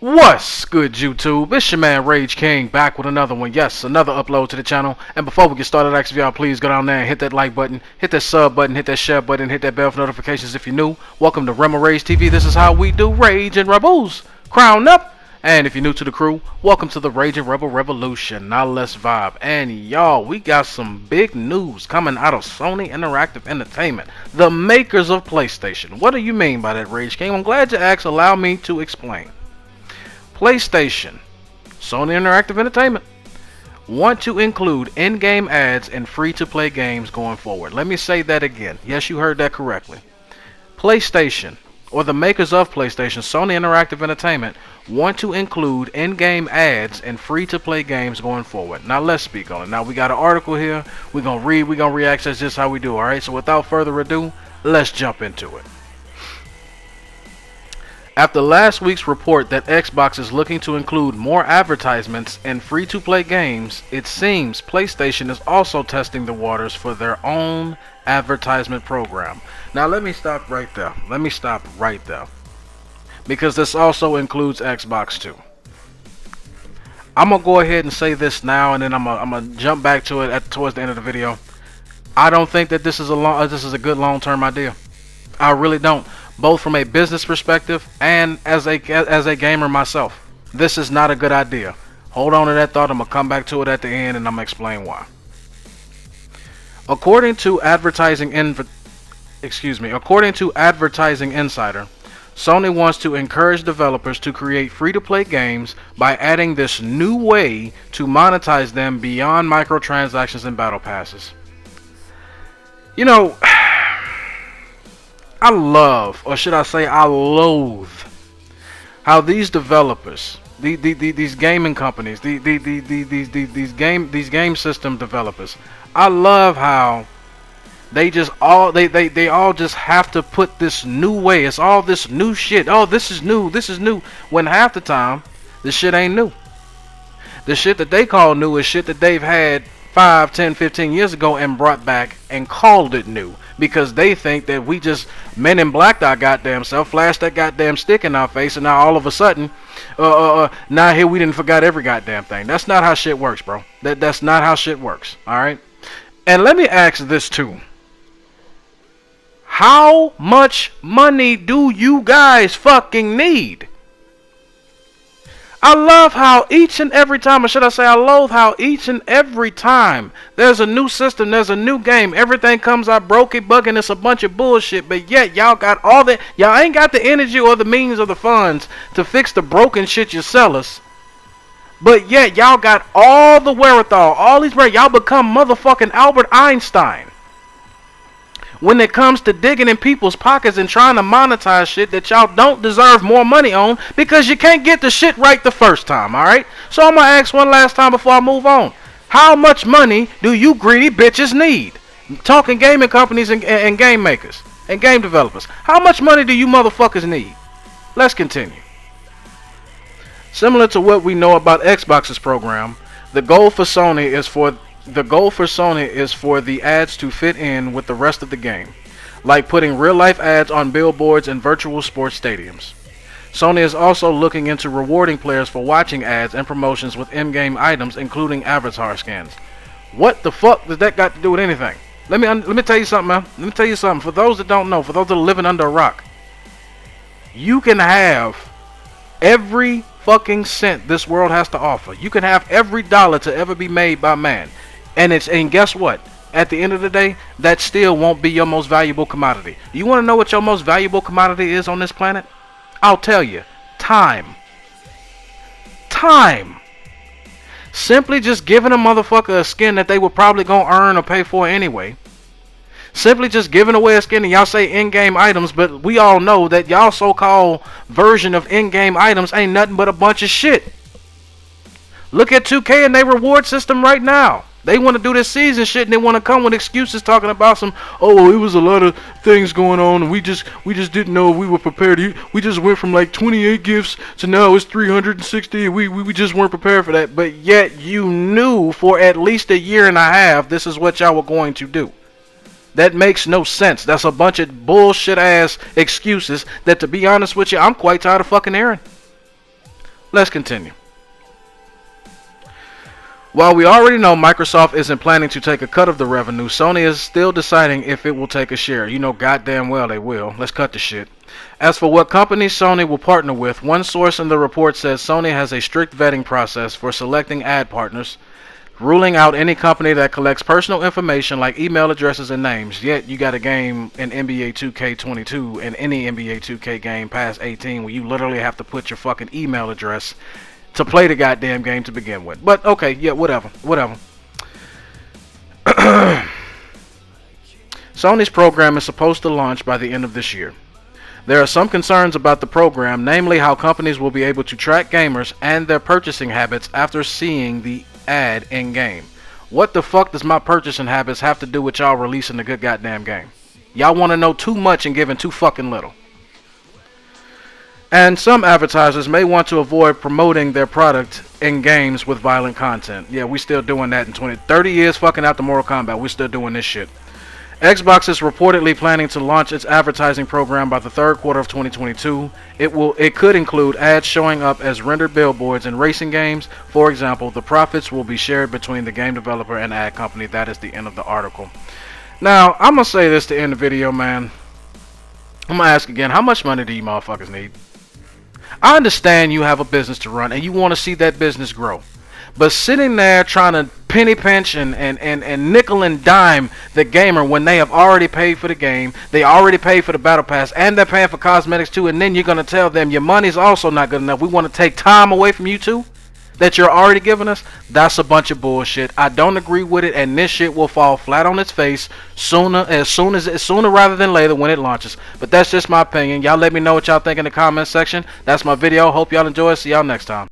What's good, YouTube? It's your man Rage King back with another one. Yes, another upload to the channel. And before we get started, I ask if y'all please go down there and hit that like button, hit that sub button, hit that share button, hit that bell for notifications if you're new. Welcome to Rema Rage TV. This is how we do Rage and Rebels. Crown up. And if you're new to the crew, welcome to the Rage and Rebel Revolution. Now let's vibe. And y'all, we got some big news coming out of Sony Interactive Entertainment, the makers of PlayStation. What do you mean by that, Rage King? I'm glad you asked. Allow me to explain. PlayStation, Sony Interactive Entertainment, want to include in-game ads in free-to-play games going forward. Let me say that again. Yes, you heard that correctly. PlayStation, or the makers of PlayStation, Sony Interactive Entertainment, want to include in-game ads in free-to-play games going forward. Now let's speak on it. Now we got an article here. We're going to read, we're going to react. That's just how we do. Alright, so without further ado, let's jump into it. After last week's report that Xbox is looking to include more advertisements in free-to-play games, it seems PlayStation is also testing the waters for their own advertisement program. Now let me stop right there. Because this also includes Xbox too. I'm going to go ahead and say this now, and then I'm going to jump back to it towards the end of the video. I don't think that this is a good long-term idea. I really don't. Both from a business perspective and as a gamer myself. This is not a good idea. Hold on to that thought. I'm going to come back to it at the end and I'm going to explain why. According to Advertising Insider, Sony wants to encourage developers to create free-to-play games by adding this new way to monetize them beyond microtransactions and battle passes. You know, I love, or should I say I loathe, how these developers, these gaming companies, these game system developers, I love how they all just have to put this new way. It's all this new shit. Oh, this is new, when half the time this shit ain't new. The shit that they call new is shit that they've had 5, 10, 15 years ago and brought back and called it new. Because they think that we just Men in Blacked our goddamn self, flashed that goddamn stick in our face, and now all of a sudden, now here we didn't forgot every goddamn thing. That's not how shit works, bro. That's not how shit works. Alright? And let me ask this too. How much money do you guys fucking need? I love how each and every time, or should I say I loathe how each and every time there's a new system, there's a new game, everything comes out broken, bugging, it's a bunch of bullshit, but yet y'all got all that, y'all ain't got the energy or the means or the funds to fix the broken shit you sell us, but yet y'all got all the wherewithal, all these, y'all become motherfucking Albert Einstein when it comes to digging in people's pockets and trying to monetize shit that y'all don't deserve more money on because you can't get the shit right the first time, alright? So I'm gonna ask one last time before I move on. How much money do you greedy bitches need? Talking gaming companies and game makers and game developers. How much money do you motherfuckers need? Let's continue. Similar to what we know about Xbox's program, the goal for Sony is for the ads to fit in with the rest of the game, like putting real-life ads on billboards and virtual sports stadiums. Sony is also looking into rewarding players for watching ads and promotions with in-game items, including avatar skins. What the fuck does that got to do with anything? Let me tell you something, man. Let me tell you something. For those that don't know, for those that are living under a rock, you can have every fucking cent this world has to offer. You can have every dollar to ever be made by man. And guess what? At the end of the day, that still won't be your most valuable commodity. You want to know what your most valuable commodity is on this planet? I'll tell you. Time. Time. Simply just giving a motherfucker a skin that they were probably going to earn or pay for anyway. Simply just giving away a skin, and y'all say in-game items, but we all know that y'all so-called version of in-game items ain't nothing but a bunch of shit. Look at 2K and their reward system right now. They want to do this season shit and they want to come with excuses talking about some, oh, it was a lot of things going on and we just didn't know we were prepared. We just went from like 28 gifts to now it's 360. We just weren't prepared for that. But yet you knew for at least a year and a half this is what y'all were going to do. That makes no sense. That's a bunch of bullshit ass excuses that, to be honest with you, I'm quite tired of fucking hearing. Let's continue. While we already know Microsoft isn't planning to take a cut of the revenue, Sony is still deciding if it will take a share. You know goddamn well they will. Let's cut the shit. As for what companies Sony will partner with, one source in the report says Sony has a strict vetting process for selecting ad partners, ruling out any company that collects personal information like email addresses and names. Yet you got a game in NBA 2K22 and any NBA 2K game past 18 where you literally have to put your fucking email address to play the goddamn game to begin with. But okay, yeah, whatever. Sony's program is supposed to launch by the end of this year. There are some concerns about the program, namely how companies will be able to track gamers and their purchasing habits after seeing the ad in game. What the fuck does my purchasing habits have to do with y'all releasing the good goddamn game? Y'all want to know too much and giving too fucking little. And some advertisers may want to avoid promoting their product in games with violent content. Yeah, we still doing that in 30 years fucking out the Mortal Kombat. We still doing this shit. Xbox is reportedly planning to launch its advertising program by the third quarter of 2022. It could include ads showing up as rendered billboards in racing games. For example, the profits will be shared between the game developer and ad company. That is the end of the article. Now, I'm going to say this to end the video, man. I'm going to ask again, how much money do you motherfuckers need? I understand you have a business to run and you want to see that business grow. But sitting there trying to penny pinch and nickel and dime the gamer when they have already paid for the game, they already paid for the battle pass, and they're paying for cosmetics too, and then you're going to tell them your money's also not good enough. We want to take time away from you too that you're already giving us. That's a bunch of bullshit. I don't agree with it, and this shit will fall flat on its face sooner rather than later when it launches. But that's just my opinion. Y'all let me know what y'all think in the comment section. That's my video. Hope y'all enjoy it. See y'all next time.